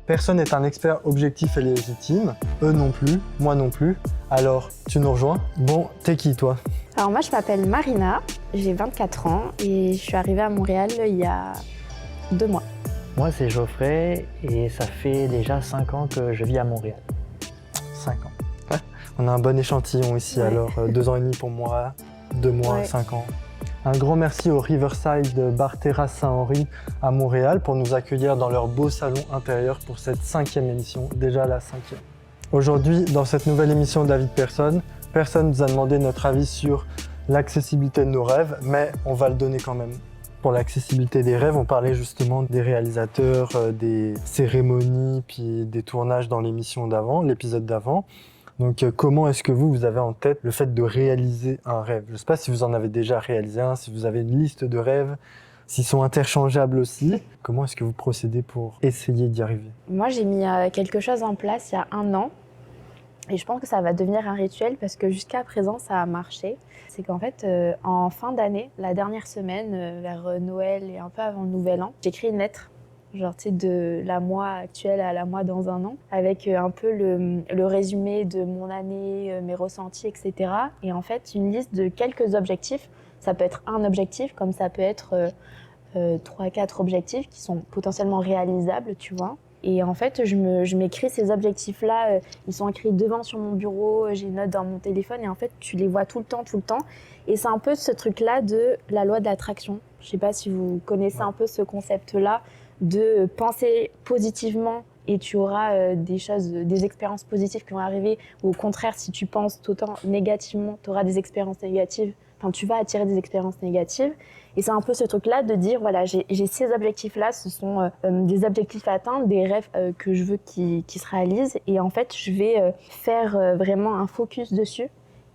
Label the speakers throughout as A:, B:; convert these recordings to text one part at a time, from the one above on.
A: Personne n'est un expert objectif et légitime, eux non plus, moi non plus. Alors, tu nous rejoins? Bon, t'es qui toi?
B: Alors moi je m'appelle Marina, j'ai 24 ans et je suis arrivée à Montréal il y a 2 mois.
C: Moi, c'est Geoffrey et ça fait déjà 5 ans que je vis à Montréal.
A: 5 ans. Ouais. On a un bon échantillon ici,
B: Ouais.
A: alors 2 ans et demi pour moi, 2 mois,
B: Ouais.
A: 5 ans. Un grand merci au Riverside Bar Terrasse Saint-Henri à Montréal pour nous accueillir dans leur beau salon intérieur pour cette 5e émission, déjà la 5e. Aujourd'hui, dans cette nouvelle émission de La vie de personne, personne nous a demandé notre avis sur l'accessibilité de nos rêves, mais on va le donner quand même. Pour l'accessibilité des rêves, on parlait justement des réalisateurs, des cérémonies, puis des tournages dans l'émission d'avant, l'épisode d'avant. Donc comment est-ce que vous avez en tête le fait de réaliser un rêve? Je ne sais pas si vous en avez déjà réalisé un, si vous avez une liste de rêves, s'ils sont interchangeables aussi. Comment est-ce que vous procédez pour essayer d'y arriver?
B: Moi j'ai mis quelque chose en place il y a 1 an et je pense que ça va devenir un rituel parce que jusqu'à présent ça a marché. C'est qu'en fait en fin d'année, la dernière semaine, vers Noël et un peu avant le Nouvel An, j'écris une lettre. Genre, tu sais, de la moi actuelle à la moi dans 1 an, avec un peu le résumé de mon année, mes ressentis, etc. Et en fait, une liste de quelques objectifs. Ça peut être un objectif, comme ça peut être 3-4 objectifs qui sont potentiellement réalisables, tu vois. Et en fait, je m'écris ces objectifs-là, ils sont écrits devant sur mon bureau, j'ai une note dans mon téléphone, et en fait, tu les vois tout le temps. Et c'est un peu ce truc-là de la loi de l'attraction. Je sais pas si vous connaissez un peu ce concept-là, de penser positivement et tu auras des expériences positives qui vont arriver, ou au contraire, si tu penses tout le temps négativement, tu auras des expériences négatives, enfin tu vas attirer des expériences négatives. Et c'est un peu ce truc-là de dire, voilà, j'ai ces objectifs-là, ce sont des objectifs à atteindre, des rêves que je veux qui se réalisent, et en fait, je vais faire vraiment un focus dessus.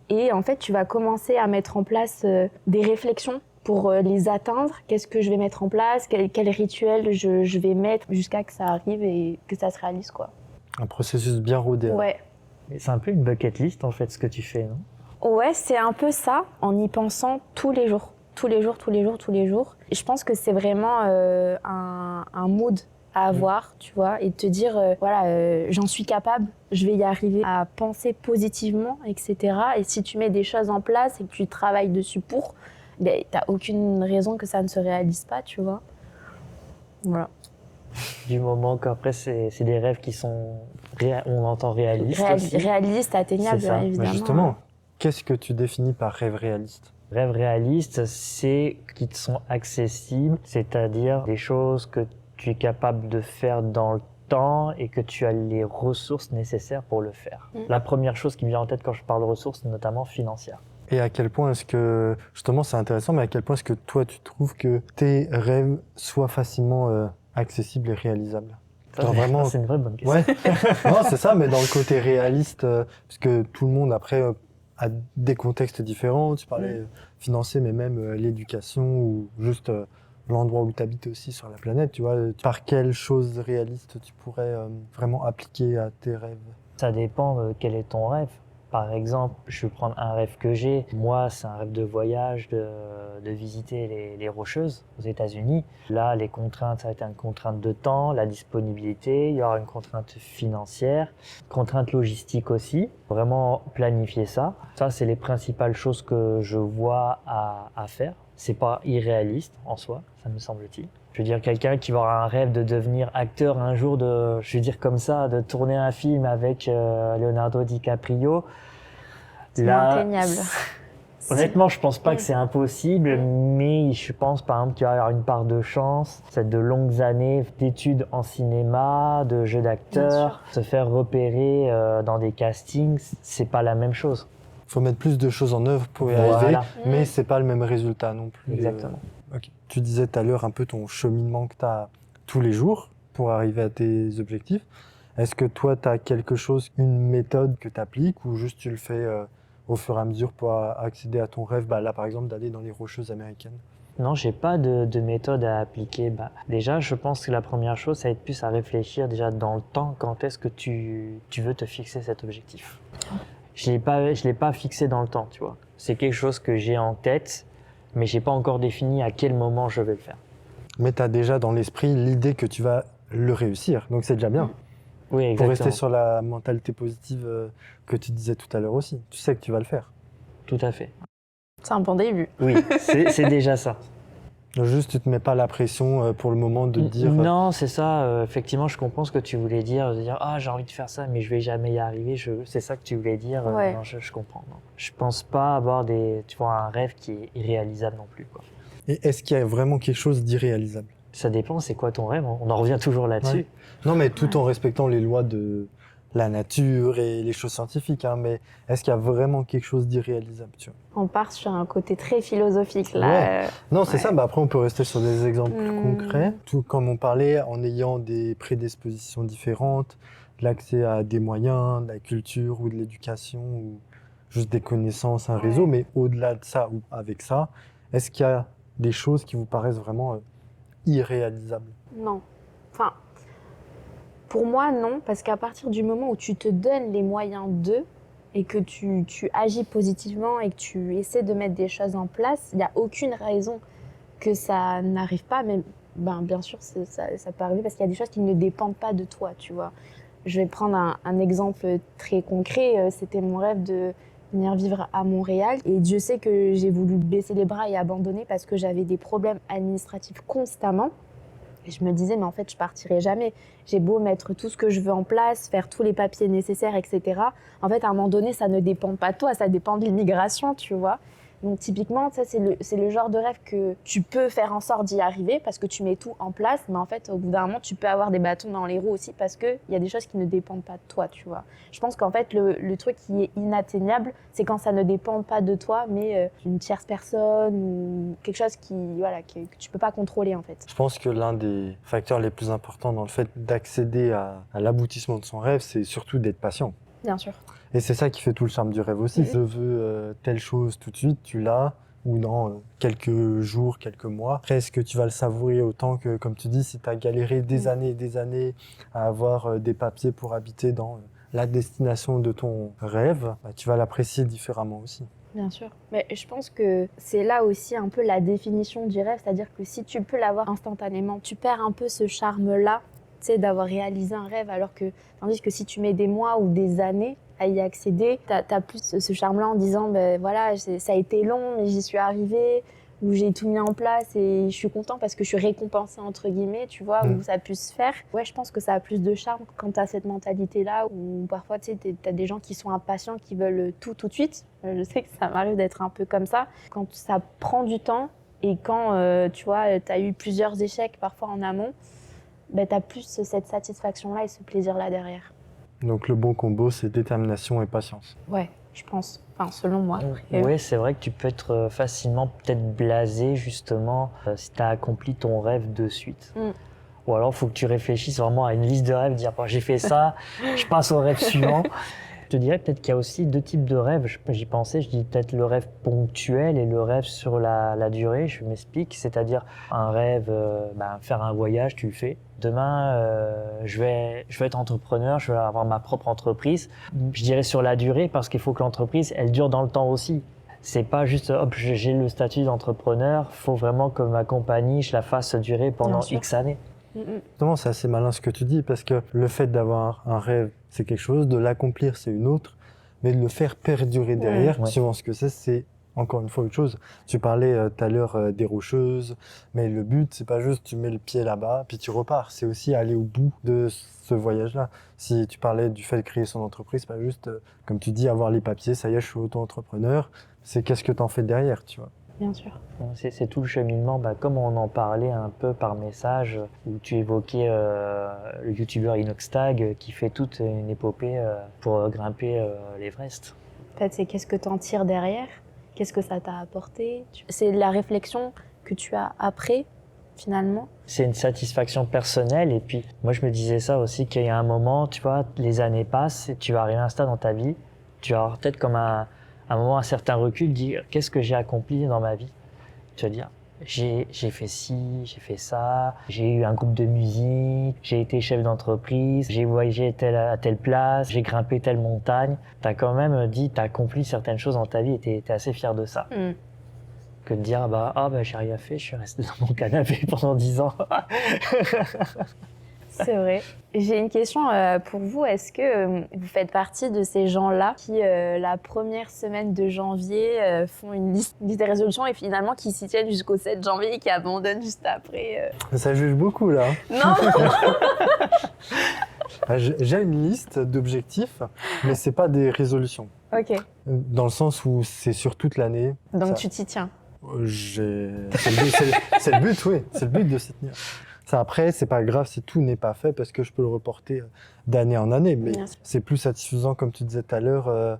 B: Et en fait, tu vas commencer à mettre en place des réflexions pour les atteindre. Qu'est-ce que je vais mettre en place, quel rituel je vais mettre jusqu'à que ça arrive et que ça se réalise, quoi.
A: Un processus bien rodé.
B: Ouais.
C: Et c'est un peu une bucket list en fait ce que tu fais, non?
B: Ouais, c'est un peu ça, en y pensant tous les jours. Tous les jours. Et je pense que c'est vraiment un mood à avoir, tu vois, et de te dire, voilà, j'en suis capable, je vais y arriver à penser positivement, etc. Et si tu mets des choses en place et que tu travailles dessus pour, ben, t'as aucune raison que ça ne se réalise pas, tu vois. Voilà.
C: Du moment qu'après c'est des rêves qui sont, on entend réalistes aussi.
B: Réaliste, atteignable,
C: C'est ça.
B: hein, évidemment.
A: Mais justement, qu'est-ce que tu définis par rêve réaliste?
C: Rêves réalistes, c'est qui te sont accessibles, c'est-à-dire des choses que tu es capable de faire dans le temps et que tu as les ressources nécessaires pour le faire. La première chose qui me vient en tête quand je parle de ressources, notamment financières.
A: Et à quel point est-ce que, justement c'est intéressant, mais à quel point est-ce que toi tu trouves que tes rêves soient facilement accessibles et réalisables?
C: Ça,
A: Genre vraiment...
C: c'est une vraie bonne question.
A: Ouais, non c'est ça, mais dans le côté réaliste, parce que tout le monde après a des contextes différents, tu parlais financier, mais même l'éducation ou juste l'endroit où tu habites aussi sur la planète, tu vois, par quelle chose réaliste tu pourrais vraiment appliquer à tes rêves?
C: Ça dépend quel est ton rêve. Par exemple, je vais prendre un rêve que j'ai. Moi, c'est un rêve de voyage, de visiter les Rocheuses aux États-Unis. Là, les contraintes, ça va être une contrainte de temps, la disponibilité, il y aura une contrainte financière, contrainte logistique aussi. Vraiment planifier ça. Ça, c'est les principales choses que je vois à faire. C'est pas irréaliste en soi, ça me semble-t-il. Je veux dire, quelqu'un qui va avoir un rêve de devenir acteur un jour, je veux dire comme ça, de tourner un film avec Leonardo DiCaprio.
B: C'est inatteignable.
C: Honnêtement, je pense pas que c'est impossible, mais je pense par exemple qu'il va y avoir une part de chance. C'est de longues années d'études en cinéma, de jeu d'acteur, se faire repérer dans des castings, c'est pas la même chose.
A: Faut mettre plus de choses en œuvre pour y
C: Voilà.
A: arriver, mais c'est pas le même résultat non plus.
C: Exactement.
A: Ok. Tu disais tout à l'heure un peu ton cheminement que tu as tous les jours pour arriver à tes objectifs. Est-ce que toi, tu as quelque chose, une méthode que tu appliques ou juste tu le fais au fur et à mesure pour accéder à ton rêve, là par exemple d'aller dans les Rocheuses américaines?
C: Non, j'ai pas de méthode à appliquer. Déjà, je pense que la première chose, ça va être plus à réfléchir déjà dans le temps, quand est-ce que tu veux te fixer cet objectif. Je l'ai pas fixé dans le temps, tu vois. C'est quelque chose que j'ai en tête, mais j'ai pas encore défini à quel moment je vais le faire.
A: Mais tu as déjà dans l'esprit l'idée que tu vas le réussir, donc c'est déjà bien.
C: Oui,
A: Pour
C: exactement.
A: rester sur la mentalité positive que tu disais tout à l'heure aussi. Tu sais que tu vas le faire.
C: Tout à fait.
B: C'est un bon début.
C: Oui, c'est déjà ça.
A: Juste, tu te mets pas la pression pour le moment de te dire...
C: Non, c'est ça. Effectivement, je comprends ce que tu voulais dire. De dire, ah, j'ai envie de faire ça, mais je vais jamais y arriver. C'est ça que tu voulais dire.
B: Ouais.
C: Non, je comprends. Non. Je pense pas avoir un rêve qui est irréalisable non plus, quoi.
A: Et est-ce qu'il y a vraiment quelque chose d'irréalisable?
C: Ça dépend, c'est quoi ton rêve? On en revient toujours là-dessus.
A: Ouais. Non, mais tout en respectant les lois de la nature et les choses scientifiques. Hein, mais est-ce qu'il y a vraiment quelque chose d'irréalisable, tu vois?
B: On part sur un côté très philosophique là.
A: Ouais. Non, c'est
B: Ouais.
A: ça. Bah, après, on peut rester sur des exemples plus
B: Hmm.
A: concrets. Tout comme on parlait, en ayant des prédispositions différentes, l'accès à des moyens, de la culture ou de l'éducation ou juste des connaissances, un réseau. Mais au-delà de ça ou avec ça, est-ce qu'il y a des choses qui vous paraissent vraiment irréalisables?
B: Non. Enfin, pour moi, non, parce qu'à partir du moment où tu te donnes les moyens d'eux et que tu agis positivement et que tu essaies de mettre des choses en place, il n'y a aucune raison que ça n'arrive pas. Mais bien sûr, ça peut arriver parce qu'il y a des choses qui ne dépendent pas de toi, tu vois. Je vais prendre un exemple très concret. C'était mon rêve de venir vivre à Montréal. Et Dieu sait que j'ai voulu baisser les bras et abandonner parce que j'avais des problèmes administratifs constamment. Et je me disais, mais en fait, je partirai jamais. J'ai beau mettre tout ce que je veux en place, faire tous les papiers nécessaires, etc. En fait, à un moment donné, ça ne dépend pas de toi, ça dépend de l'immigration, tu vois. Donc typiquement, ça, c'est le genre de rêve que tu peux faire en sorte d'y arriver parce que tu mets tout en place. Mais en fait, au bout d'un moment, tu peux avoir des bâtons dans les roues aussi parce qu'il y a des choses qui ne dépendent pas de toi, tu vois. Je pense qu'en fait, le truc qui est inatteignable, c'est quand ça ne dépend pas de toi, mais une tierce personne ou quelque chose que tu peux pas contrôler, en fait.
A: Je pense que l'un des facteurs les plus importants dans le fait d'accéder à l'aboutissement de son rêve, c'est surtout d'être patient.
B: Bien sûr.
A: Et c'est ça qui fait tout le charme du rêve aussi. Je veux telle chose tout de suite, tu l'as, ou dans quelques jours, quelques mois. Après, est-ce que tu vas le savourer autant que, comme tu dis, si tu as galéré des années et des années à avoir des papiers pour habiter dans la destination de ton rêve, bah, tu vas l'apprécier différemment aussi.
B: Bien sûr. Mais je pense que c'est là aussi un peu la définition du rêve, c'est-à-dire que si tu peux l'avoir instantanément, tu perds un peu ce charme-là, tu sais, d'avoir réalisé un rêve, tandis que si tu mets des mois ou des années à y accéder, t'as plus ce charme-là en disant, voilà, ça a été long, mais j'y suis arrivée, où j'ai tout mis en place et je suis content parce que je suis récompensée, entre guillemets, tu vois, où ça a pu se faire. Ouais, je pense que ça a plus de charme quand t'as cette mentalité-là, où parfois, tu sais, t'as des gens qui sont impatients, qui veulent tout de suite. Je sais que ça m'arrive d'être un peu comme ça. Quand ça prend du temps et quand, tu vois, t'as eu plusieurs échecs parfois en amont, t'as plus cette satisfaction-là et ce plaisir-là derrière.
A: Donc le bon combo, c'est détermination et patience.
B: Ouais, je pense. Enfin, selon moi.
C: Oui, c'est vrai que tu peux être facilement peut-être blasé justement si tu as accompli ton rêve de suite. Ou alors, il faut que tu réfléchisses vraiment à une liste de rêves, dire j'ai fait ça, je passe au rêve suivant. Je te dirais peut-être qu'il y a aussi deux types de rêves. J'y pensais, je dis peut-être le rêve ponctuel et le rêve sur la durée. Je m'explique, c'est-à-dire un rêve, faire un voyage, tu le fais. Demain, je vais être entrepreneur, je vais avoir ma propre entreprise. Je dirais sur la durée parce qu'il faut que l'entreprise, elle dure dans le temps aussi. C'est pas juste, hop, j'ai le statut d'entrepreneur. Il faut vraiment que ma compagnie, je la fasse durer pendant X années.
A: Justement, c'est assez malin ce que tu dis parce que le fait d'avoir un rêve, c'est quelque chose, de l'accomplir, c'est une autre, mais de le faire perdurer derrière, suivant ce que c'est encore une fois autre chose. Tu parlais tout à l'heure des rocheuses, mais le but, c'est pas juste tu mets le pied là-bas puis tu repars, c'est aussi aller au bout de ce voyage-là. Si tu parlais du fait de créer son entreprise, pas juste, comme tu dis, avoir les papiers, ça y est, je suis auto-entrepreneur, c'est qu'est-ce que tu en fais derrière, tu vois.
B: Bien sûr.
C: C'est tout le cheminement, comme on en parlait un peu par message, où tu évoquais le youtubeur Inoxtag qui fait toute une épopée pour grimper l'Everest.
B: En fait, c'est qu'est-ce que tu en tires derrière, qu'est-ce que ça t'a apporté. C'est la réflexion que tu as après, finalement.
C: C'est une satisfaction personnelle, et puis moi je me disais ça aussi, qu'il y a un moment, tu vois, les années passent, et tu vas arriver à un stade dans ta vie, tu vas avoir peut-être comme un moment, un certain recul, dire qu'est-ce que j'ai accompli dans ma vie. Tu vas dire, j'ai fait ci, j'ai fait ça, j'ai eu un groupe de musique, j'ai été chef d'entreprise, j'ai voyagé à telle place, j'ai grimpé telle montagne. Tu as quand même dit, tu as accompli certaines choses dans ta vie et tu es assez fier de ça. Que de dire, j'ai rien fait, je suis resté dans mon canapé pendant 10 ans.
B: C'est vrai. J'ai une question pour vous. Est-ce que vous faites partie de ces gens-là qui, la première semaine de janvier, font une liste des résolutions et finalement qui s'y tiennent jusqu'au 7 janvier et qui abandonnent juste après
A: Ça juge beaucoup là.
B: Non.
A: J'ai une liste d'objectifs, mais c'est pas des résolutions.
B: Ok.
A: Dans le sens où c'est sur toute l'année.
B: Donc
A: Ça-
B: tu t'y tiens.
A: C'est le but, oui. C'est le but de s'y tenir. Ça, après, c'est pas grave si tout n'est pas fait parce que je peux le reporter d'année en année. Mais
B: Bien sûr.
A: c'est plus satisfaisant, comme tu disais tout à l'heure,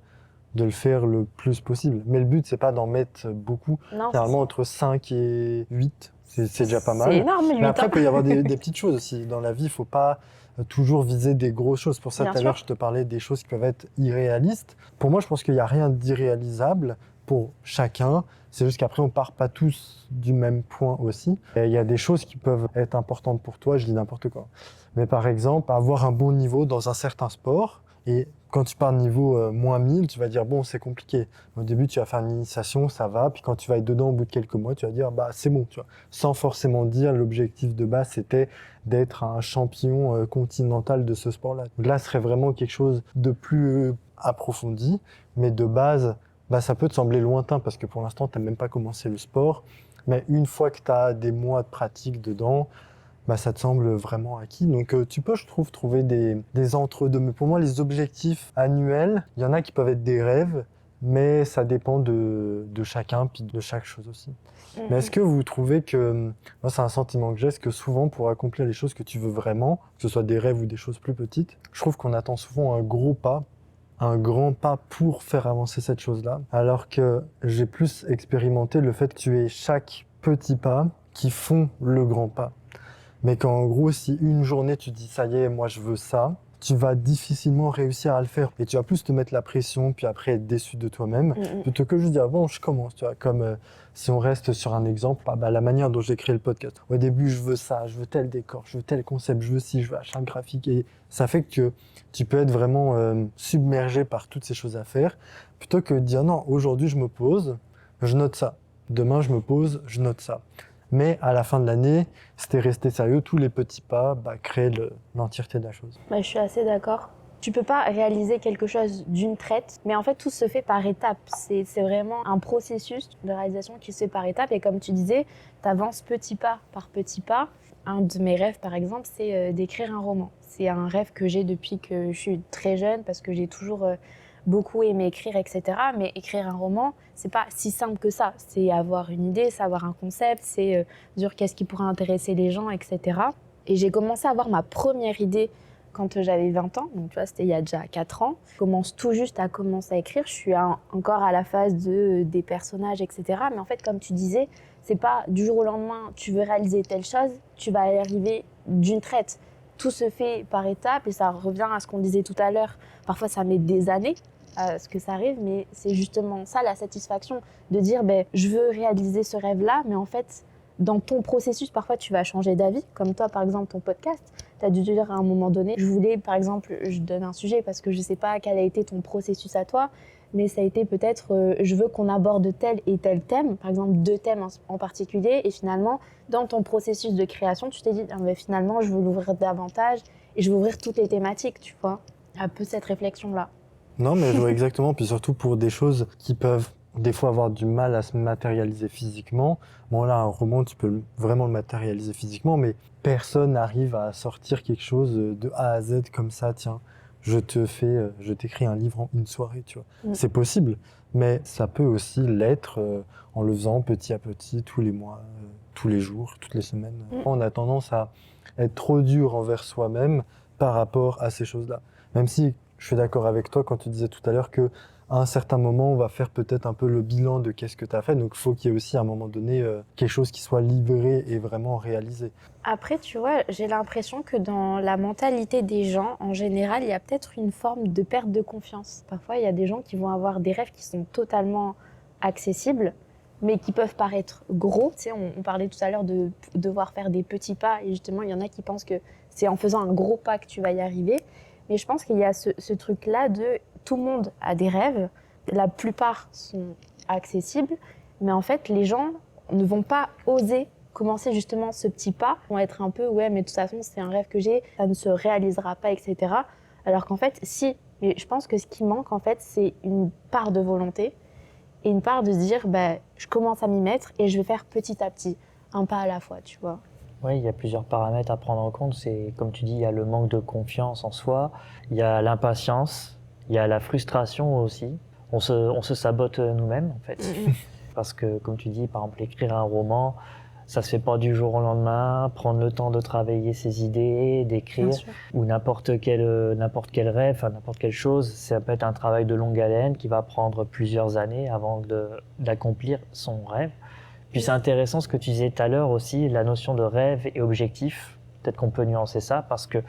A: de le faire le plus possible. Mais le but, c'est pas d'en mettre beaucoup.
B: Non.
A: Généralement, entre 5 et 8, c'est déjà pas mal.
B: C'est énorme, 8
A: Mais après,
B: ans.
A: il peut y avoir des petites choses aussi. Dans la vie, il faut pas toujours viser des grosses choses. Pour ça,
B: Bien
A: tout à l'heure,
B: sûr.
A: je te parlais des choses qui peuvent être irréalistes. Pour moi, je pense qu'il n'y a rien d'irréalisable pour chacun. C'est juste qu'après, on part pas tous du même point aussi. Et il y a des choses qui peuvent être importantes pour toi, je dis n'importe quoi. Mais par exemple, avoir un bon niveau dans un certain sport. Et quand tu pars niveau moins 1000, tu vas dire, bon, c'est compliqué. Au début, tu vas faire une initiation, ça va. Puis quand tu vas être dedans au bout de quelques mois, tu vas dire, bah, c'est bon, tu vois. Sans forcément dire, l'objectif de base, c'était d'être un champion continental de ce sport-là. Donc là, ce serait vraiment quelque chose de plus approfondi. Mais de base, bah, ça peut te sembler lointain parce que pour l'instant, tu n'as même pas commencé le sport. Mais une fois que tu as des mois de pratique dedans, bah, ça te semble vraiment acquis. Donc tu peux, je trouve, trouver des entre-deux. Mais pour moi, les objectifs annuels, il y en a qui peuvent être des rêves, mais ça dépend de chacun, puis de chaque chose aussi. Mais est-ce que vous trouvez que, moi c'est un sentiment que j'ai, est-ce que souvent pour accomplir les choses que tu veux vraiment, que ce soit des rêves ou des choses plus petites, je trouve qu'on attend souvent un gros pas, un grand pas pour faire avancer cette chose-là, alors que j'ai plus expérimenté le fait que tu aies chaque petit pas qui font le grand pas. Mais qu'en gros, si une journée tu dis ça y est, moi je veux ça, tu vas difficilement réussir à le faire. Et tu vas plus te mettre la pression, puis après être déçu de toi-même, plutôt que juste dire bon, je commence. Tu vois, comme si on reste sur un exemple, la manière dont j'ai créé le podcast. Au début, je veux ça, je veux tel décor, je veux tel concept, je veux ci, je veux achat graphique. Et ça fait que tu peux être vraiment submergé par toutes ces choses à faire, plutôt que de dire non, aujourd'hui je me pose, je note ça. Demain, je me pose, je note ça. Mais à la fin de l'année, si t'es resté sérieux, tous les petits pas créent l'entièreté de la chose.
B: Bah, je suis assez d'accord. Tu peux pas réaliser quelque chose d'une traite, mais en fait tout se fait par étapes. C'est vraiment un processus de réalisation qui se fait par étapes. Et comme tu disais, tu avances petit pas par petit pas. Un de mes rêves, par exemple, c'est d'écrire un roman. C'est un rêve que j'ai depuis que je suis très jeune parce que j'ai toujours beaucoup aimé écrire, etc. Mais écrire un roman, c'est pas si simple que ça. C'est avoir une idée, c'est avoir un concept, c'est dire qu'est-ce qui pourrait intéresser les gens, etc. Et j'ai commencé à avoir ma première idée quand j'avais 20 ans. Donc tu vois, c'était il y a déjà 4 ans. Je commence tout juste à commencer à écrire. Je suis encore à la phase des personnages, etc. Mais en fait, comme tu disais, c'est pas du jour au lendemain, tu veux réaliser telle chose, tu vas y arriver d'une traite. Tout se fait par étapes et ça revient à ce qu'on disait tout à l'heure. Parfois, ça met des années à ce que ça arrive, mais c'est justement ça la satisfaction de dire je veux réaliser ce rêve-là, mais en fait, dans ton processus, parfois tu vas changer d'avis. Comme toi, par exemple, ton podcast, tu as dû dire à un moment donné, je voulais, par exemple, je donne un sujet parce que je ne sais pas quel a été ton processus à toi, mais ça a été peut-être, je veux qu'on aborde tel et tel thème, par exemple 2 thèmes en particulier, et finalement, dans ton processus de création, tu t'es dit, mais finalement, je veux l'ouvrir davantage et je veux ouvrir toutes les thématiques, tu vois. Un peu cette réflexion-là.
A: Non, mais je vois exactement, puis surtout pour des choses qui peuvent des fois avoir du mal à se matérialiser physiquement. Bon là, un roman, tu peux vraiment le matérialiser physiquement, mais personne n'arrive à sortir quelque chose de A à Z comme ça, tiens, je t'écris un livre en une soirée, tu vois. C'est possible, mais ça peut aussi l'être en le faisant petit à petit, tous les mois, tous les jours, toutes les semaines. On a tendance à être trop dur envers soi-même par rapport à ces choses-là. Même si je suis d'accord avec toi quand tu disais tout à l'heure qu'à un certain moment, on va faire peut-être un peu le bilan de qu'est-ce que tu as fait. Donc, il faut qu'il y ait aussi à un moment donné quelque chose qui soit livré et vraiment réalisé.
B: Après, tu vois, j'ai l'impression que dans la mentalité des gens, en général, il y a peut-être une forme de perte de confiance. Parfois, il y a des gens qui vont avoir des rêves qui sont totalement accessibles, mais qui peuvent paraître gros. Tu sais, on parlait tout à l'heure de devoir faire des petits pas, et justement, il y en a qui pensent que c'est en faisant un gros pas que tu vas y arriver. Mais je pense qu'il y a ce truc-là de tout le monde a des rêves, la plupart sont accessibles, mais en fait, les gens ne vont pas oser commencer justement ce petit pas, vont être un peu ouais mais de toute façon c'est un rêve que j'ai, ça ne se réalisera pas, etc. Alors qu'en fait si, mais je pense que ce qui manque en fait c'est une part de volonté et une part de se dire bah, je commence à m'y mettre et je vais faire petit à petit, un pas à la fois, tu vois.
C: Oui, il y a plusieurs paramètres à prendre en compte. C'est, comme tu dis, il y a le manque de confiance en soi, il y a l'impatience, il y a la frustration aussi. On se sabote nous-mêmes, en fait. Parce que, comme tu dis, par exemple, écrire un roman, ça se fait pas du jour au lendemain. Prendre le temps de travailler ses idées, d'écrire, ou n'importe quel rêve, enfin, n'importe quelle chose, ça peut être un travail de longue haleine qui va prendre plusieurs années avant d'accomplir son rêve. Puis c'est intéressant ce que tu disais tout à l'heure aussi, la notion de rêve et objectif. Peut-être qu'on peut nuancer ça parce que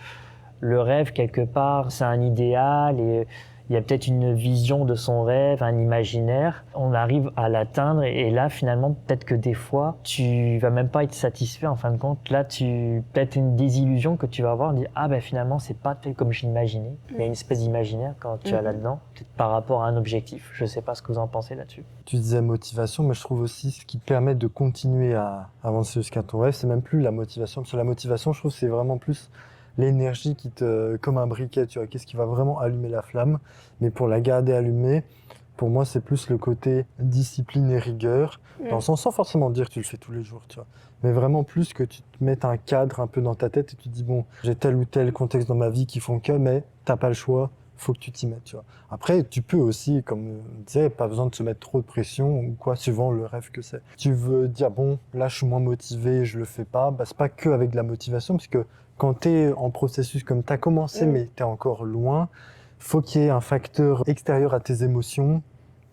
C: le rêve, quelque part, c'est un idéal et il y a peut-être une vision de son rêve, un imaginaire. On arrive à l'atteindre et là, finalement, peut-être que des fois, tu vas même pas être satisfait en fin de compte. Là, peut-être une désillusion que tu vas avoir, dire ah ben finalement, c'est pas tel comme je l'imaginais. Il y a une espèce d'imaginaire quand tu as là-dedans, peut-être par rapport à un objectif. Je sais pas ce que vous en pensez là-dessus.
A: Tu disais motivation, mais je trouve aussi ce qui te permet de continuer à avancer jusqu'à ton rêve, c'est même plus la motivation. Parce que la motivation, je trouve, c'est vraiment plus l'énergie comme un briquet, tu vois, qu'est-ce qui va vraiment allumer la flamme. Mais pour la garder allumée, pour moi, c'est plus le côté discipline et rigueur, dans le sens sans forcément dire que tu le fais tous les jours, tu vois. Mais vraiment plus que tu te mettes un cadre un peu dans ta tête et tu te dis, bon, j'ai tel ou tel contexte dans ma vie qui font que, mais t'as pas le choix, faut que tu t'y mettes, tu vois. Après, tu peux aussi, comme on disait, pas besoin de se mettre trop de pression ou quoi, suivant le rêve que c'est. Tu veux dire, bon, là, je suis moins motivé, je le fais pas, bah, c'est pas que avec de la motivation, parce que quand tu es en processus comme tu as commencé, mais tu es encore loin, faut qu'il y ait un facteur extérieur à tes émotions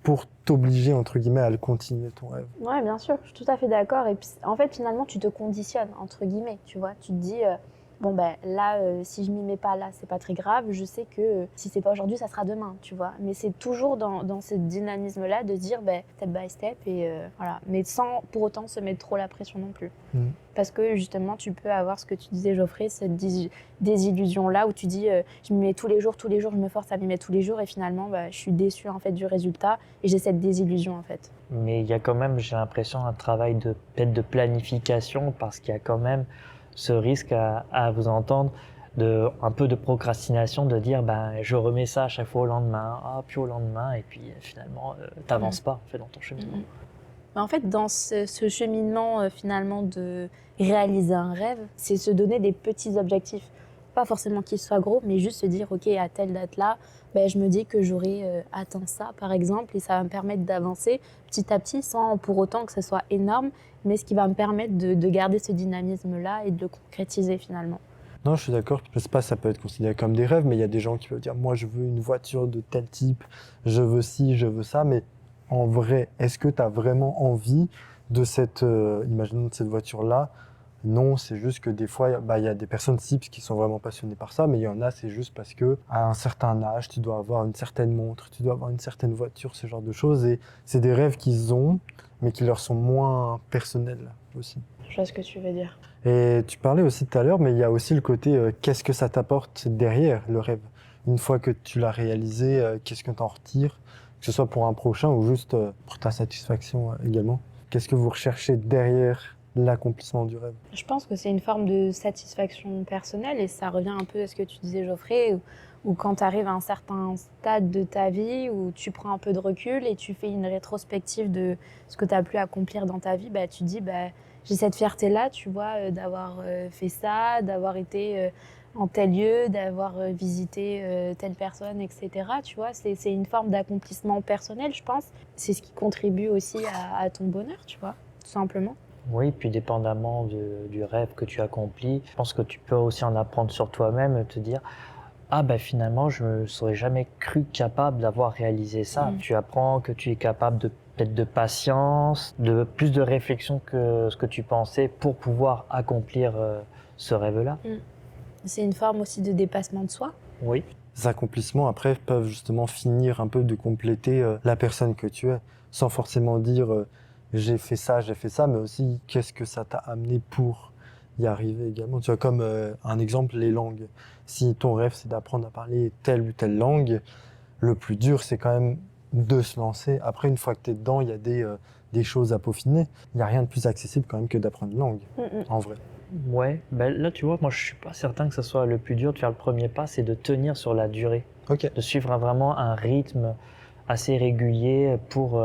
A: pour t'obliger, entre guillemets, à le continuer, ton rêve.
B: Ouais, bien sûr, je suis tout à fait d'accord. Et puis, en fait, finalement, tu te conditionnes, entre guillemets, tu vois. Tu te dis, bon, ben là, si je m'y mets pas là, c'est pas très grave. Je sais que si c'est pas aujourd'hui, ça sera demain, tu vois. Mais c'est toujours dans ce dynamisme-là de se dire, ben, step by step, et voilà. Mais sans pour autant se mettre trop la pression non plus. Parce que justement, tu peux avoir ce que tu disais, Geoffrey, cette désillusion-là où tu dis je m'y mets tous les jours, je me force à m'y mettre tous les jours et finalement, bah, je suis déçue en fait, du résultat et j'ai cette désillusion en fait.
C: Mais il y a quand même, j'ai l'impression, un travail peut-être de planification parce qu'il y a quand même ce risque à vous entendre un peu de procrastination, de dire ben, je remets ça à chaque fois au lendemain, puis au lendemain, et puis finalement, t'avances pas en fait, dans ton cheminement.
B: En fait, dans ce cheminement finalement de réaliser un rêve, c'est se donner des petits objectifs. Pas forcément qu'ils soient gros, mais juste se dire, ok, à telle date-là, ben, je me dis que j'aurai atteint ça, par exemple, et ça va me permettre d'avancer petit à petit, sans pour autant que ce soit énorme, mais ce qui va me permettre de garder ce dynamisme-là et de le concrétiser finalement.
A: Non, je suis d'accord. Je sais pas, ça peut être considéré comme des rêves, mais il y a des gens qui peuvent dire, moi, je veux une voiture de tel type, je veux ci, je veux ça, mais en vrai, est-ce que tu as vraiment envie de imaginons de cette voiture-là? Non, c'est juste que des fois, il y a des personnes cibles qui sont vraiment passionnées par ça, mais il y en a, c'est juste parce que à un certain âge, tu dois avoir une certaine montre, tu dois avoir une certaine voiture, ce genre de choses. Et c'est des rêves qu'ils ont, mais qui leur sont moins personnels aussi.
B: Je vois ce que tu veux dire.
A: Et tu parlais aussi tout à l'heure, mais il y a aussi le côté qu'est-ce que ça t'apporte derrière le rêve? Une fois que tu l'as réalisé, qu'est-ce que tu en retires? Que ce soit pour un prochain ou juste pour ta satisfaction également. Qu'est-ce que vous recherchez derrière l'accomplissement du rêve?
B: Je pense que c'est une forme de satisfaction personnelle et ça revient un peu à ce que tu disais, Geoffrey, où quand tu arrives à un certain stade de ta vie, où tu prends un peu de recul et tu fais une rétrospective de ce que tu as pu accomplir dans ta vie, bah, tu te dis j'ai cette fierté-là, tu vois, d'avoir fait ça, d'avoir été en tel lieu, d'avoir visité telle personne, etc. Tu vois, c'est une forme d'accomplissement personnel, je pense. C'est ce qui contribue aussi à ton bonheur, tu vois, tout simplement.
C: Oui, puis dépendamment du rêve que tu accomplis, je pense que tu peux aussi en apprendre sur toi-même, te dire ah ben finalement je ne serais jamais cru capable d'avoir réalisé ça. Tu apprends que tu es capable peut-être de patience, de plus de réflexion que ce que tu pensais pour pouvoir accomplir ce rêve-là.
B: C'est une forme aussi de dépassement de soi.
C: Oui.
A: Ces accomplissements après peuvent justement finir un peu de compléter la personne que tu es, sans forcément dire j'ai fait ça, mais aussi qu'est-ce que ça t'a amené pour y arriver également. Tu vois, comme un exemple, les langues. Si ton rêve c'est d'apprendre à parler telle ou telle langue, le plus dur c'est quand même de se lancer. Après, une fois que tu es dedans, il y a des choses à peaufiner. Il n'y a rien de plus accessible quand même que d'apprendre une langue, en vrai.
C: Ouais, ben là tu vois, moi je suis pas certain que ce soit le plus dur de faire le premier pas, c'est de tenir sur la durée,
A: Ok.
C: de suivre vraiment un rythme assez régulier pour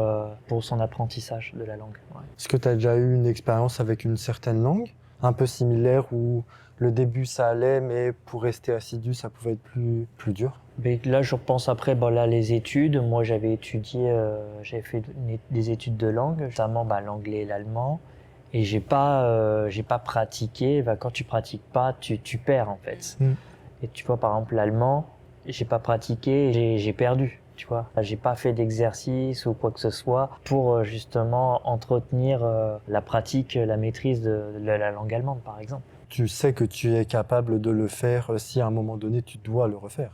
C: son apprentissage de la langue. Ouais.
A: Est-ce que tu as déjà eu une expérience avec une certaine langue, un peu similaire, où le début ça allait, mais pour rester assidu, ça pouvait être plus dur?
C: Mais là je repense après, bon, là les études, moi j'avais étudié, j'avais fait des études de langue, notamment l'anglais et l'allemand. Et j'ai pas pratiqué. Bah, quand tu pratiques pas, tu perds en fait. Et tu vois, par exemple, l'allemand, j'ai pas pratiqué, j'ai perdu. Tu vois, j'ai pas fait d'exercice ou quoi que ce soit pour justement entretenir la pratique, la maîtrise de la langue allemande, par exemple.
A: Tu sais que tu es capable de le faire si à un moment donné tu dois le refaire.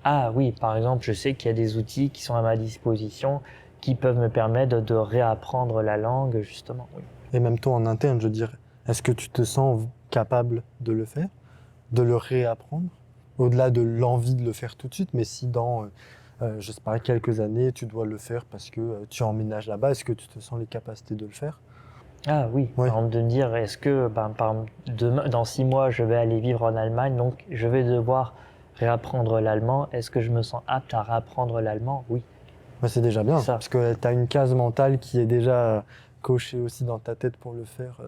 C: Ah oui, par exemple, je sais qu'il y a des outils qui sont à ma disposition qui peuvent me permettre de réapprendre la langue, justement. Oui.
A: Et même toi en interne, je dirais, est-ce que tu te sens capable de le faire, de le réapprendre, au-delà de l'envie de le faire tout de suite, mais si dans, je sais pas, quelques années, tu dois le faire parce que tu emménages là-bas, est-ce que tu te sens les capacités de le faire?
C: Ah oui,
A: Oui.
C: par exemple de me dire, est-ce que par exemple, dans 6 mois, je vais aller vivre en Allemagne, donc je vais devoir réapprendre l'allemand. Est-ce que je me sens apte à réapprendre l'allemand? Oui.
A: Bah, c'est déjà bien,
C: Ça.
A: parce que tu as une case mentale qui est déjà cochée aussi dans ta tête pour le faire.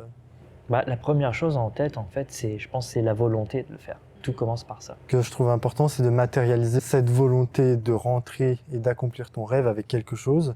C: La première chose en tête, en fait, je pense, c'est la volonté de le faire. Tout commence par ça.
A: Ce que je trouve important, c'est de matérialiser cette volonté de rentrer et d'accomplir ton rêve avec quelque chose.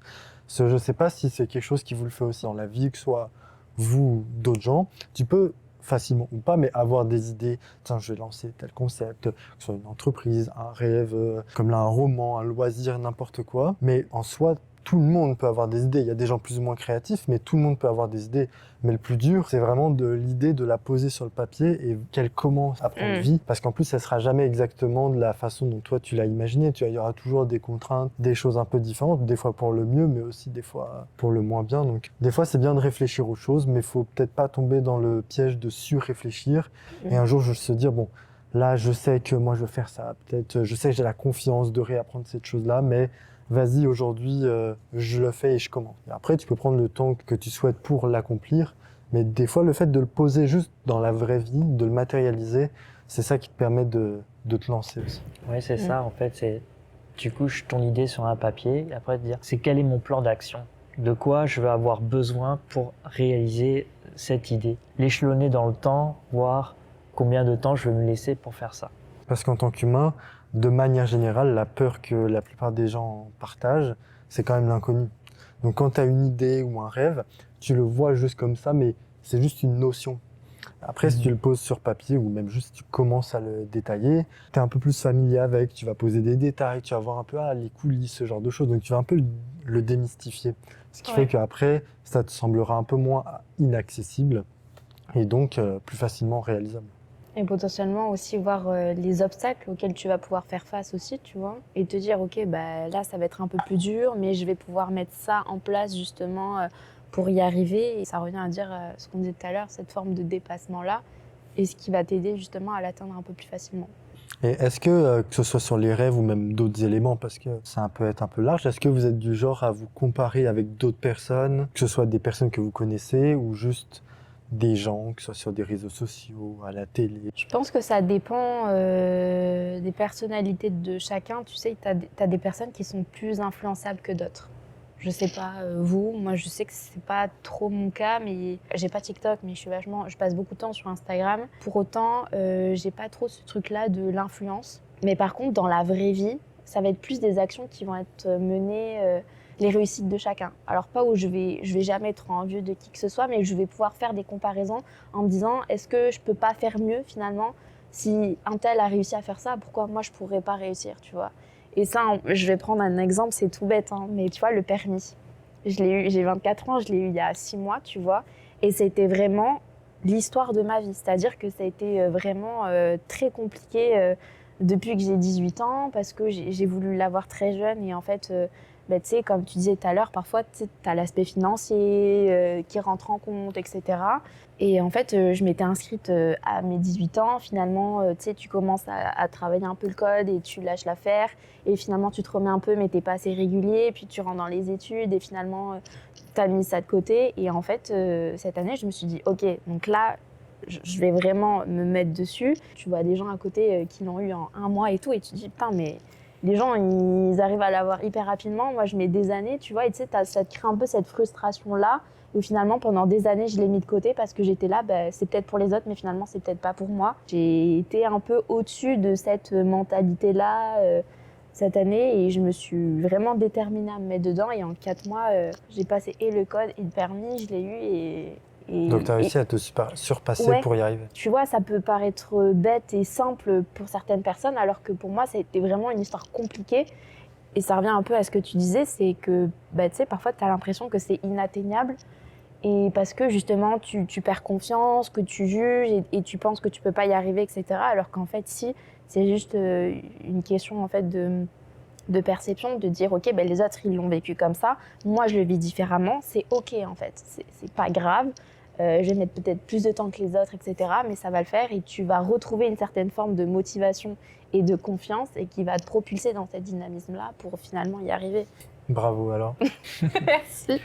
A: Je ne sais pas si c'est quelque chose qui vous le fait aussi dans la vie, que ce soit vous ou d'autres gens. Tu peux facilement ou pas, mais avoir des idées. Tiens, je vais lancer tel concept, que ce soit une entreprise, un rêve, comme là un roman, un loisir, n'importe quoi. Mais en soi, tout le monde peut avoir des idées. Il y a des gens plus ou moins créatifs, mais tout le monde peut avoir des idées. Mais le plus dur, c'est vraiment de l'idée de la poser sur le papier et qu'elle commence à prendre vie. Parce qu'en plus, elle sera jamais exactement de la façon dont toi tu l'as imaginé. Il y aura toujours des contraintes, des choses un peu différentes, des fois pour le mieux, mais aussi des fois pour le moins bien. Donc, des fois, c'est bien de réfléchir aux choses, mais il faut peut-être pas tomber dans le piège de surréfléchir. Et un jour, je se dire, bon, là, je sais que moi, je veux faire ça. Peut-être, je sais que j'ai la confiance de réapprendre cette chose-là, mais vas-y, aujourd'hui, je le fais et je commence. Et après, tu peux prendre le temps que tu souhaites pour l'accomplir, mais des fois, le fait de le poser juste dans la vraie vie, de le matérialiser, c'est ça qui te permet de te lancer aussi.
C: Oui, c'est ça, en fait. Tu couches ton idée sur un papier, et après, te dire, c'est quel est mon plan d'action? De quoi je vais avoir besoin pour réaliser cette idée? L'échelonner dans le temps, voir combien de temps je vais me laisser pour faire ça.
A: Parce qu'en tant qu'humain, de manière générale, la peur que la plupart des gens partagent, c'est quand même l'inconnu. Donc quand tu as une idée ou un rêve, tu le vois juste comme ça, mais c'est juste une notion. Après, si tu le poses sur papier ou même juste tu commences à le détailler, tu es un peu plus familier avec, tu vas poser des détails, tu vas voir un peu les coulisses, ce genre de choses. Donc tu vas un peu le démystifier. Ce qui fait qu'après, ça te semblera un peu moins inaccessible et donc plus facilement réalisable.
B: Et potentiellement aussi voir les obstacles auxquels tu vas pouvoir faire face aussi, tu vois. Et te dire, ok, bah, là, ça va être un peu plus dur, mais je vais pouvoir mettre ça en place justement pour y arriver. Et ça revient à dire ce qu'on disait tout à l'heure, cette forme de dépassement-là, et ce qui va t'aider justement à l'atteindre un peu plus facilement.
A: Et est-ce que ce soit sur les rêves ou même d'autres éléments, parce que ça peut être un peu large, est-ce que vous êtes du genre à vous comparer avec d'autres personnes, que ce soit des personnes que vous connaissez ou juste des gens, que ce soit sur des réseaux sociaux, à la télé?
B: Je pense que ça dépend des personnalités de chacun. Tu sais, t'as des personnes qui sont plus influençables que d'autres. Je sais pas vous, moi je sais que c'est pas trop mon cas, mais j'ai pas TikTok, mais je passe beaucoup de temps sur Instagram. Pour autant, j'ai pas trop ce truc-là de l'influence. Mais par contre, dans la vraie vie, ça va être plus des actions qui vont être menées, les réussites de chacun. Alors pas où je vais jamais être envieux de qui que ce soit, mais je vais pouvoir faire des comparaisons en me disant est-ce que je peux pas faire mieux finalement? Si un tel a réussi à faire ça, pourquoi moi je pourrais pas réussir, tu vois? Et ça, je vais prendre un exemple, c'est tout bête, hein, mais tu vois, le permis. Je l'ai eu, j'ai 24 ans, je l'ai eu il y a 6 mois, tu vois. Et c'était vraiment l'histoire de ma vie. C'est-à-dire que ça a été vraiment très compliqué depuis que j'ai 18 ans, parce que j'ai voulu l'avoir très jeune. Et en fait, tu sais, comme tu disais tout à l'heure, parfois, tu as l'aspect financier qui rentre en compte, etc. Et en fait, je m'étais inscrite à mes 18 ans. Finalement, tu sais, tu commences à travailler un peu le code et tu lâches l'affaire. Et finalement, tu te remets un peu, mais tu n'es pas assez régulier. Et puis, tu rentres dans les études et finalement, tu as mis ça de côté. Et en fait, cette année, je me suis dit, OK, donc là, je vais vraiment me mettre dessus. Tu vois des gens à côté qui l'ont eu en 1 mois et tout. Et tu te dis, putain, mais les gens, ils arrivent à l'avoir hyper rapidement. Moi, je mets des années, tu vois. Et tu sais, ça te crée un peu cette frustration-là. Et finalement, pendant des années, je l'ai mis de côté parce que j'étais là, c'est peut-être pour les autres, mais finalement, c'est peut-être pas pour moi. J'ai été un peu au-dessus de cette mentalité-là cette année et je me suis vraiment déterminée à me mettre dedans. Et en 4 mois, j'ai passé et le code et le permis, je l'ai eu.
A: Donc tu as réussi à te surpasser
B: Ouais.
A: pour y arriver.
B: Tu vois, ça peut paraître bête et simple pour certaines personnes, alors que pour moi, ça a été vraiment une histoire compliquée. Et ça revient un peu à ce que tu disais, c'est que tu sais, parfois, tu as l'impression que c'est inatteignable. Et parce que justement, tu perds confiance, que tu juges et tu penses que tu peux pas y arriver, etc. Alors qu'en fait, si, c'est juste une question en fait de perception, de dire ok, les autres ils l'ont vécu comme ça, moi je le vis différemment, c'est ok en fait, c'est pas grave. Je vais mettre peut-être plus de temps que les autres, etc. Mais ça va le faire et tu vas retrouver une certaine forme de motivation et de confiance et qui va te propulser dans cette dynamisme-là pour finalement y arriver.
A: Bravo alors.
B: Merci.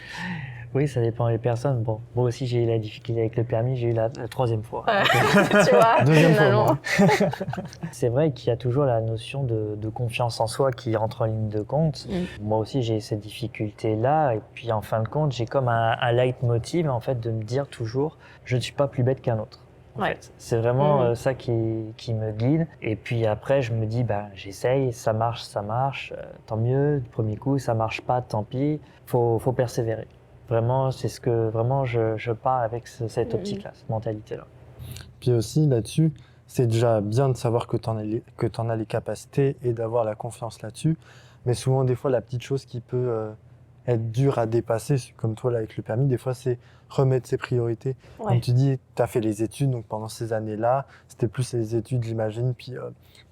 C: Oui, ça dépend des personnes. Bon, moi aussi, j'ai eu la difficulté avec le permis, j'ai eu la 3e fois.
B: Tu vois,
A: Deuxième fois,
B: finalement.
A: moi.
C: C'est vrai qu'il y a toujours la notion de confiance en soi qui rentre en ligne de compte. Moi aussi, j'ai cette difficulté-là. Et puis, en fin de compte, j'ai comme un leitmotiv, en fait, de me dire toujours, je ne suis pas plus bête qu'un autre. En fait. C'est vraiment ça qui me guide. Et puis après, je me dis, j'essaye, ça marche, tant mieux. Du premier coup, ça marche pas, tant pis. Faut persévérer. Vraiment, c'est ce que vraiment je pars avec cette optique-là, cette mentalité-là.
A: Puis aussi là-dessus, c'est déjà bien de savoir que tu en as les capacités et d'avoir la confiance là-dessus. Mais souvent, des fois, la petite chose qui peut être dure à dépasser, comme toi là avec le permis, des fois, c'est remettre ses priorités.
B: Ouais.
A: Comme tu dis, tu as fait les études, donc pendant ces années-là, c'était plus les études, j'imagine, puis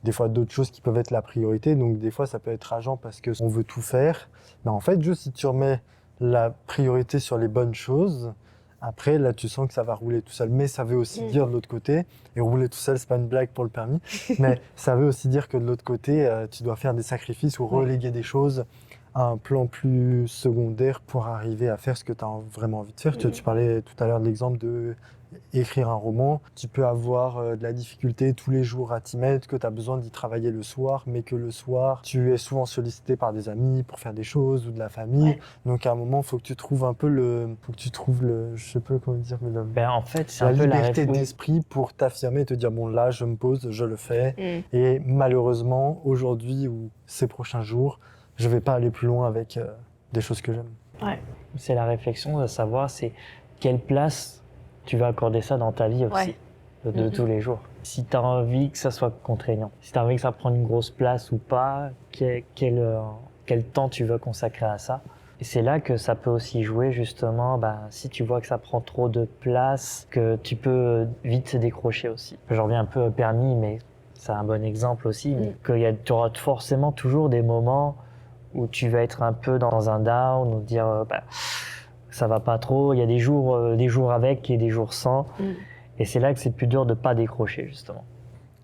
A: des fois d'autres choses qui peuvent être la priorité. Donc des fois, ça peut être rageant parce qu'on veut tout faire. Mais en fait, juste si tu remets la priorité sur les bonnes choses, après, là, tu sens que ça va rouler tout seul. Mais ça veut aussi dire de l'autre côté, et rouler tout seul, c'est pas une blague pour le permis, mais ça veut aussi dire que de l'autre côté, tu dois faire des sacrifices ou reléguer des choses à un plan plus secondaire pour arriver à faire ce que tu as vraiment envie de faire. Tu parlais tout à l'heure de l'exemple de écrire un roman. Tu peux avoir de la difficulté tous les jours à t'y mettre, que tu as besoin d'y travailler le soir, mais que le soir, tu es souvent sollicité par des amis pour faire des choses ou de la famille.
B: Ouais.
A: Donc à un moment, il faut que tu trouves un peu je sais pas comment dire, mais
C: En fait, c'est
A: la
C: un peu
A: liberté d'esprit pour t'affirmer et te dire bon là, je me pose, je le fais. Et malheureusement, aujourd'hui ou ces prochains jours, je vais pas aller plus loin avec des choses que j'aime.
B: Ouais.
C: C'est la réflexion de savoir quelle place tu vas accorder ça dans ta vie aussi, de tous les jours. Si tu as envie que ça soit contraignant, si tu as envie que ça prenne une grosse place ou pas, quel temps tu veux consacrer à ça. Et c'est là que ça peut aussi jouer justement, si tu vois que ça prend trop de place, que tu peux vite se décrocher aussi. Je reviens un peu au permis, mais c'est un bon exemple aussi, tu auras forcément toujours des moments où tu vas être un peu dans un down, ou dire ça va pas trop, il y a des jours avec et des jours sans. Et c'est là que c'est le plus dur de ne pas décrocher, justement.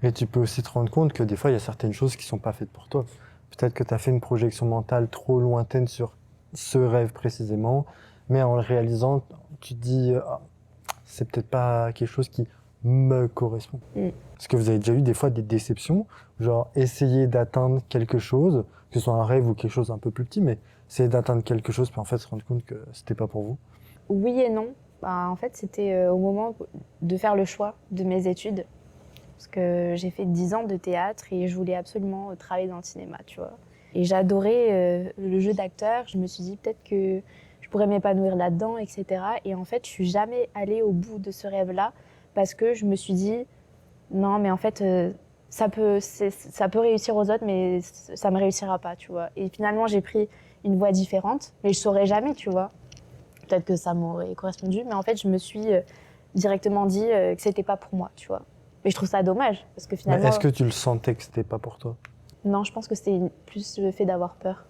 A: Et tu peux aussi te rendre compte que des fois, il y a certaines choses qui ne sont pas faites pour toi. Peut-être que tu as fait une projection mentale trop lointaine sur ce rêve précisément, mais en le réalisant, tu te dis c'est peut-être pas quelque chose qui me correspond. Est-ce que vous avez déjà eu des fois des déceptions, genre essayer d'atteindre quelque chose, que ce soit un rêve ou quelque chose un peu plus petit, mais essayer d'atteindre quelque chose, puis en fait se rendre compte que c'était pas pour vous?
B: Oui et non. En fait, c'était au moment de faire le choix de mes études. Parce que j'ai fait 10 ans de théâtre et je voulais absolument travailler dans le cinéma, tu vois. Et j'adorais le jeu d'acteur. Je me suis dit peut-être que je pourrais m'épanouir là-dedans, etc. Et en fait, je suis jamais allée au bout de ce rêve-là parce que je me suis dit non, mais en fait, ça peut réussir aux autres, mais ça me réussira pas, tu vois. Et finalement, j'ai pris une voie différente, mais je saurais jamais, tu vois. Peut-être que ça m'aurait correspondu, mais en fait, je me suis directement dit que c'était pas pour moi, tu vois. Mais je trouve ça dommage, parce que finalement...
A: Mais est-ce que tu le sentais que c'était pas pour toi?
B: Non, je pense que c'était plus le fait d'avoir peur.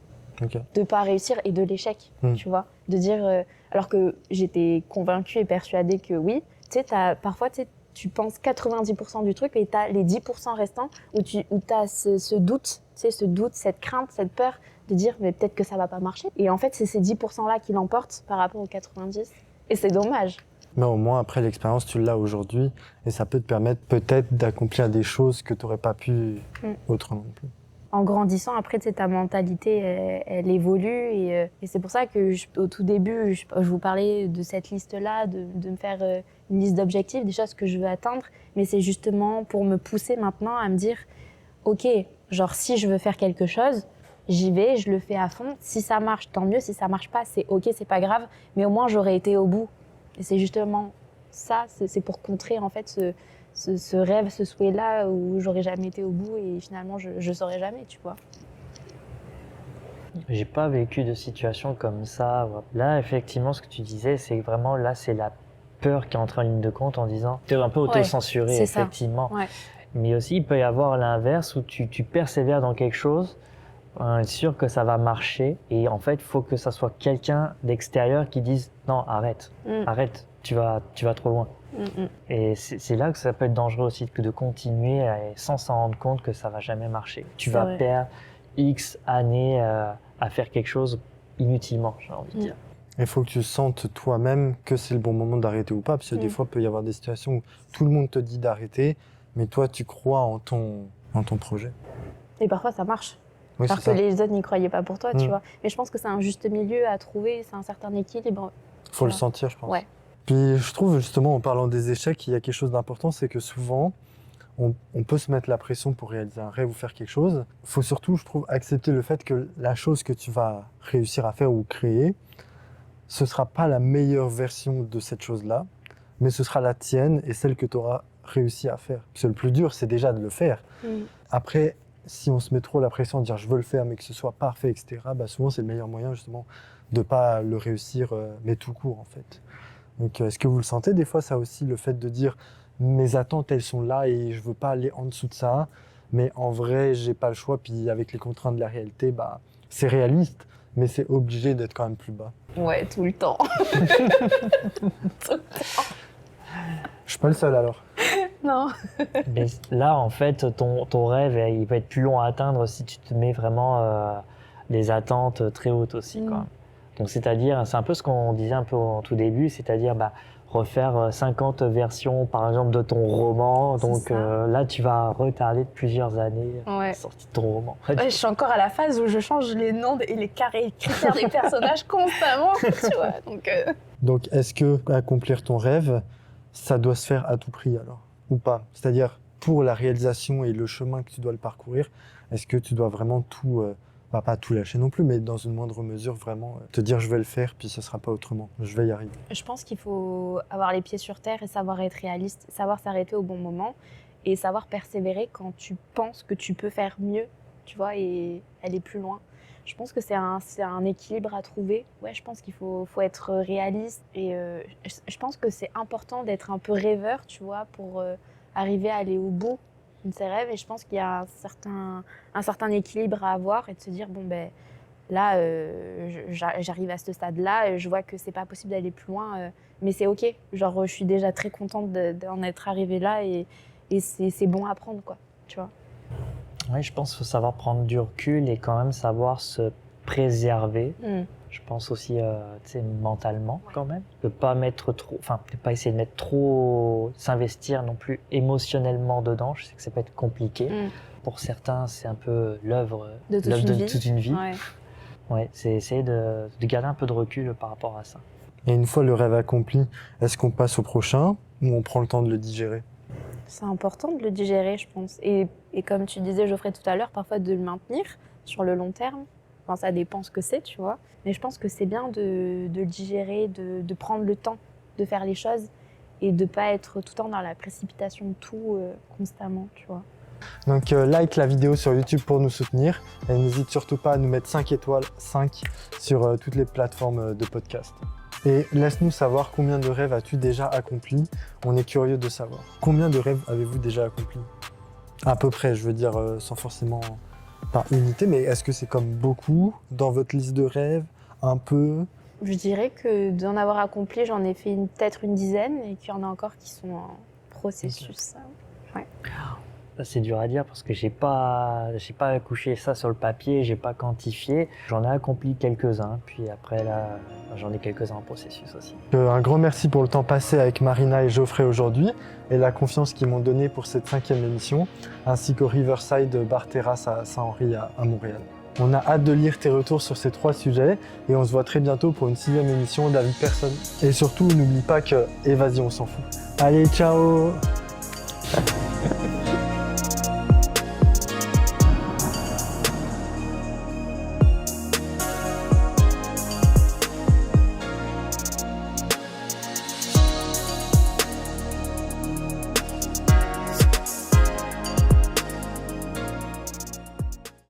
B: de pas réussir et de l'échec, tu vois. De dire, alors que j'étais convaincue et persuadée que oui, tu sais, parfois, tu penses 90% du truc et tu as les 10% restants où tu as ce doute, tu sais, cette crainte, cette peur de dire mais peut-être que ça va pas marcher. Et en fait, c'est ces 10%-là qui l'emportent par rapport aux 90. Et c'est dommage.
A: Mais au moins, après l'expérience, tu l'as aujourd'hui et ça peut te permettre peut-être d'accomplir des choses que tu n'aurais pas pu autrement non plus.
B: En grandissant, après, tu sais, ta mentalité, elle évolue. Et c'est pour ça que au tout début, je vous parlais de cette liste-là, de me faire une liste d'objectifs, des choses que je veux atteindre. Mais c'est justement pour me pousser maintenant à me dire, OK, genre si je veux faire quelque chose, j'y vais, je le fais à fond. Si ça marche, tant mieux. Si ça marche pas, c'est OK, c'est pas grave. Mais au moins, j'aurais été au bout. Et c'est justement ça, c'est pour contrer en fait ce rêve, ce souhait-là où j'aurais jamais été au bout et finalement je saurais jamais, tu vois.
C: J'ai pas vécu de situation comme ça. Là, effectivement, ce que tu disais, c'est vraiment là, c'est la peur qui entre en ligne de compte en disant, tu es un peu auto-censuré,
B: c'est
C: effectivement.
B: Ouais.
C: Mais aussi, il peut y avoir l'inverse où tu persévères dans quelque chose, être sûr que ça va marcher. Et en fait, il faut que ça soit quelqu'un d'extérieur qui dise non, arrête, arrête, tu vas trop loin. Et c'est là que ça peut être dangereux aussi que de continuer sans s'en rendre compte que ça va jamais marcher. Tu vas perdre X années à faire quelque chose inutilement, j'ai envie de dire.
A: Il faut que tu sentes toi-même que c'est le bon moment d'arrêter ou pas, parce que des fois, il peut y avoir des situations où tout le monde te dit d'arrêter, mais toi, tu crois en ton projet.
B: Et parfois, ça marche.
A: Oui,
B: parce que les autres n'y croyaient pas pour toi, tu vois. Mais je pense que c'est un juste milieu à trouver, c'est un certain équilibre.
A: Faut le sentir, je pense.
B: Ouais.
A: Puis je trouve justement, en parlant des échecs, il y a quelque chose d'important, c'est que souvent, on peut se mettre la pression pour réaliser un rêve ou faire quelque chose. Il faut surtout, je trouve, accepter le fait que la chose que tu vas réussir à faire ou créer, ce ne sera pas la meilleure version de cette chose-là, mais ce sera la tienne et celle que tu auras réussi à faire. Parce que le plus dur, c'est déjà de le faire. Après, si on se met trop la pression de dire je veux le faire mais que ce soit parfait, etc., bah souvent c'est le meilleur moyen justement de ne pas le réussir, mais tout court en fait. Donc est-ce que vous le sentez des fois ça aussi, le fait de dire mes attentes elles sont là et je veux pas aller en dessous de ça, mais en vrai j'ai pas le choix, puis avec les contraintes de la réalité, bah c'est réaliste, mais c'est obligé d'être quand même plus bas.
B: Ouais, tout le temps.
A: Je suis pas le seul alors.
B: Non.
C: Mais là, en fait, ton rêve, il va être plus long à atteindre si tu te mets vraiment des attentes très hautes aussi, quoi. Donc, c'est-à-dire, c'est un peu ce qu'on disait un peu au tout début, c'est-à-dire refaire 50 versions, par exemple, de ton roman. Donc là, tu vas retarder de plusieurs années la sortie de ton roman.
B: Ouais, je suis encore à la phase où je change les noms et les critères des personnages constamment, tu vois.
A: Donc, est-ce que accomplir ton rêve, ça doit se faire à tout prix alors, ou pas? C'est-à-dire, pour la réalisation et le chemin que tu dois le parcourir, est-ce que tu dois vraiment tout, pas tout lâcher non plus, mais dans une moindre mesure, vraiment te dire je vais le faire, puis ce sera pas autrement, je vais y arriver?
B: Je pense qu'il faut avoir les pieds sur terre et savoir être réaliste, savoir s'arrêter au bon moment et savoir persévérer quand tu penses que tu peux faire mieux, tu vois, et aller plus loin. Je pense que c'est un équilibre à trouver. Ouais, je pense qu'il faut être réaliste et je pense que c'est important d'être un peu rêveur, tu vois, pour arriver à aller au bout de ses rêves. Et je pense qu'il y a un certain équilibre à avoir et de se dire, bon, ben là, j'arrive à ce stade-là, je vois que c'est pas possible d'aller plus loin, mais c'est OK. Genre, je suis déjà très contente d'en être arrivée là et c'est bon à prendre, quoi, tu vois.
C: Oui, je pense qu'il faut savoir prendre du recul et quand même savoir se préserver. Je pense aussi, mentalement quand même, de pas essayer de mettre trop, s'investir non plus émotionnellement dedans. Je sais que ça peut être compliqué. Pour certains, c'est un peu l'œuvre de toute une vie. Ouais, c'est essayer de garder un peu de recul par rapport à ça.
A: Et une fois le rêve accompli, est-ce qu'on passe au prochain ou on prend le temps de le digérer?
B: C'est important de le digérer, je pense. Et comme tu disais, Geoffrey, tout à l'heure, parfois de le maintenir sur le long terme. Enfin, ça dépend ce que c'est, tu vois. Mais je pense que c'est bien de le digérer, de prendre le temps de faire les choses et de ne pas être tout le temps dans la précipitation de tout constamment, tu vois.
A: Donc like la vidéo sur YouTube pour nous soutenir et n'hésite surtout pas à nous mettre 5 étoiles, 5 sur toutes les plateformes de podcast. Et laisse-nous savoir combien de rêves as-tu déjà accomplis. On est curieux de savoir. Combien de rêves avez-vous déjà accomplis? À peu près, je veux dire, sans forcément Pas unité, mais est-ce que c'est comme beaucoup dans votre liste de rêves? Un peu?
B: Je dirais que d'en avoir accompli, j'en ai fait peut-être une dizaine et qu'il y en a encore qui sont en processus.
C: C'est dur à dire parce que j'ai pas couché ça sur le papier, j'ai pas quantifié. J'en ai accompli quelques-uns, puis après là, j'en ai quelques-uns en processus aussi.
A: Un grand merci pour le temps passé avec Marina et Geoffrey aujourd'hui et la confiance qu'ils m'ont donnée pour cette 5e émission, ainsi qu'au Riverside Bar Terrasse à Saint-Henri à Montréal. On a hâte de lire tes retours sur ces 3 sujets et on se voit très bientôt pour une 6e émission d'Avis de Personne. Et surtout, n'oublie pas que, et vas-y, on s'en fout. Allez, ciao!